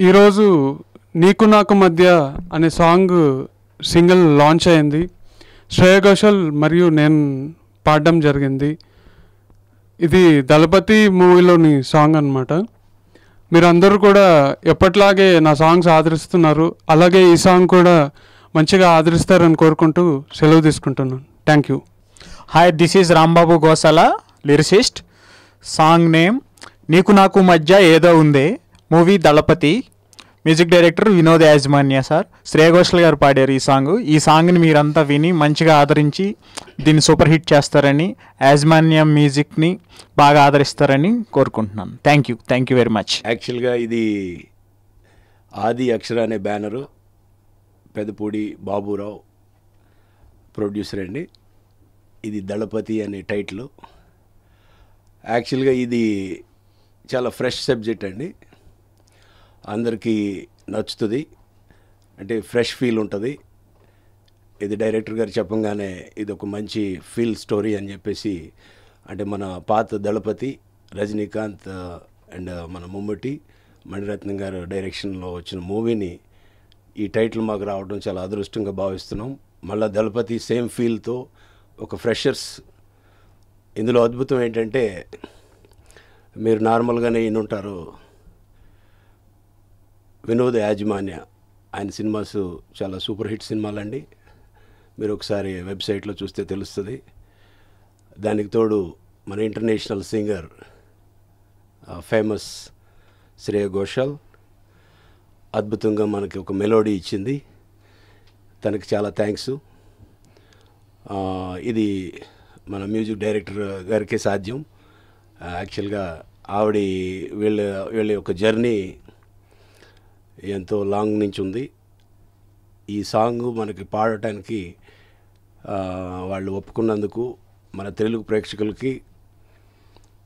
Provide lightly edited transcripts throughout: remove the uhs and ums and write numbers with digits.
ఈరోజు నీకు నాకు మధ్య అనే సాంగ్ సింగిల్ లాంచ్ అయింది. శ్రేయ ఘోషల్ మరియు నేను పాడడం జరిగింది. ఇది దళపతి మూవీలోని సాంగ్ అన్నమాట. మీరందరూ కూడా ఎప్పట్లాగే నా సాంగ్స్ ఆదరిస్తున్నారు, అలాగే ఈ సాంగ్ కూడా మంచిగా ఆదరిస్తారని కోరుకుంటూ సెలవు తీసుకుంటున్నాను. Thank you. Hi, this is Rambabu Gosala, lyricist. Song name నీకు నాకు మధ్య ఏదో ఉందే, మూవీ దళపతి. మ్యూజిక్ డైరెక్టర్ వినోద్ యాజమాన్య సార్. శ్రేయ ఘోషల్ గారు పాడారు ఈ సాంగ్ని మీరంతా విని మంచిగా ఆదరించి దీన్ని సూపర్ హిట్ చేస్తారని, యాజమాన్య మ్యూజిక్ని బాగా ఆదరిస్తారని కోరుకుంటున్నాను. Thank you very much. యాక్చువల్గా ఇది ఆది అక్షర అనే బ్యానరు, పెదపూడి బాబురావు ప్రొడ్యూసర్ అండి. ఇది దళపతి అనే టైటిల్. యాక్చువల్గా ఇది చాలా ఫ్రెష్ సబ్జెక్ట్ అండి, అందరికీ నచ్చుతుంది, అంటే ఫ్రెష్ ఫీల్ ఉంటుంది. ఇది డైరెక్టర్ గారు చెప్పంగానే ఇది ఒక మంచి ఫీల్ స్టోరీ అని చెప్పేసి, అంటే మన పాత దళపతి రజనీకాంత్ అండ్ మన మమ్మూటి మణిరత్నం గారు డైరెక్షన్లో వచ్చిన మూవీని ఈ టైటిల్ మాకు రావడం చాలా అదృష్టంగా భావిస్తున్నాం. మళ్ళీ దళపతి సేమ్ ఫీల్తో ఒక ఫ్రెషర్స్. ఇందులో అద్భుతం ఏంటంటే, మీరు నార్మల్గానే వినుంటారు, వినోద్ యాజమాన్య ఆయన సినిమాస్ చాలా సూపర్ హిట్ సినిమాలండి. మీరు ఒకసారి వెబ్సైట్లో చూస్తే తెలుస్తుంది. దానికి తోడు మన international singer famous Shreya Ghoshal అద్భుతంగా మనకి ఒక మెలోడీ ఇచ్చింది. తనకి చాలా థ్యాంక్స్. ఇది మన మ్యూజిక్ డైరెక్టర్ గారికే సాధ్యం. యాక్చువల్గా ఆవిడ వీళ్ళ యొక్క జర్నీ ఎంతో లాంగ్ నుంచి ఉంది. ఈ సాంగ్ మనకి పాడటానికి వాళ్ళు ఒప్పుకున్నందుకు మన తెలుగు ప్రేక్షకులకి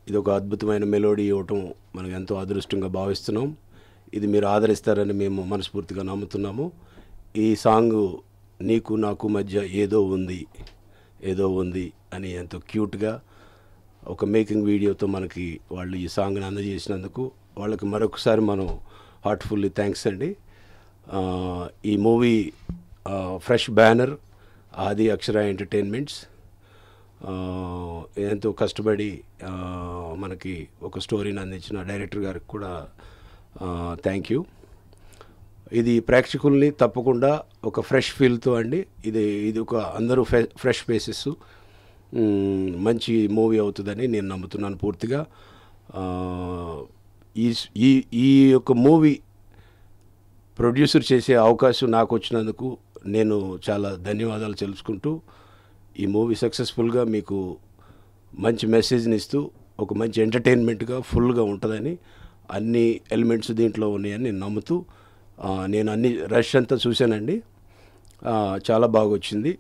ఇది ఒక అద్భుతమైన మెలోడీ ఇవ్వటం మనకు ఎంతో అదృష్టంగా భావిస్తున్నాం. ఇది మీరు ఆదరిస్తారని మేము మనస్ఫూర్తిగా నమ్ముతున్నాము. ఈ సాంగ్ నీకు నాకు మధ్య ఏదో ఉంది అని ఎంతో క్యూట్గా ఒక మేకింగ్ వీడియోతో మనకి వాళ్ళు ఈ సాంగ్ని అందజేసినందుకు వాళ్ళకి మరొకసారి మనం హార్ట్ఫుల్లీ థ్యాంక్స్ అండి. ఈ మూవీ ఫ్రెష్ బ్యానర్ ఆది అక్షర ఎంటర్టైన్మెంట్స్ ఎంతో కష్టపడి మనకి ఒక స్టోరీని అందించిన డైరెక్టర్ గారికి కూడా థ్యాంక్ యూ. ఇది ప్రేక్షకుల్ని తప్పకుండా ఒక ఫ్రెష్ ఫీల్తో అండి, ఇది ఒక అందరూ ఫ్రెష్ ఫేసెస్, మంచి మూవీ అవుతుందని నేను నమ్ముతున్నాను పూర్తిగా. ఈ యొక్క మూవీ ప్రొడ్యూసర్ చేసే అవకాశం నాకు వచ్చినందుకు నేను చాలా ధన్యవాదాలు తెలుసుకుంటూ, ఈ మూవీ సక్సెస్ఫుల్గా మీకు మంచి మెసేజ్ని ఇస్తూ ఒక మంచి ఎంటర్టైన్మెంట్గా ఫుల్గా ఉంటుందని, అన్ని ఎలిమెంట్స్ దీంట్లో ఉన్నాయని నేను నమ్ముతూ, నేను అన్ని రష్ అంతా చూశానండి, చాలా బాగా వచ్చింది.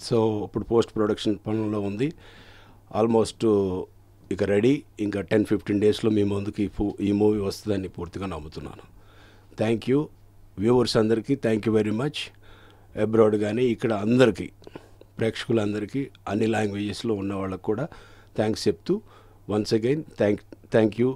సో ఇప్పుడు పోస్ట్ ప్రొడక్షన్ పనుల్లో ఉంది. ఆల్మోస్ట్ ఇక రెడీ. ఇంకా 10-15 డేస్లో మీ ముందుకి ఈ మూవీ వస్తుందని పూర్తిగా నమ్ముతున్నాను. థ్యాంక్ యూ వ్యూవర్స్ అందరికీ, thank you very much. Abroad కానీ ఇక్కడ అందరికీ, ప్రేక్షకులందరికీ, అన్ని లాంగ్వేజెస్లో ఉన్న వాళ్ళకు కూడా థ్యాంక్స్ చెప్తూ వన్స్ అగైన్ థ్యాంక్ యూ.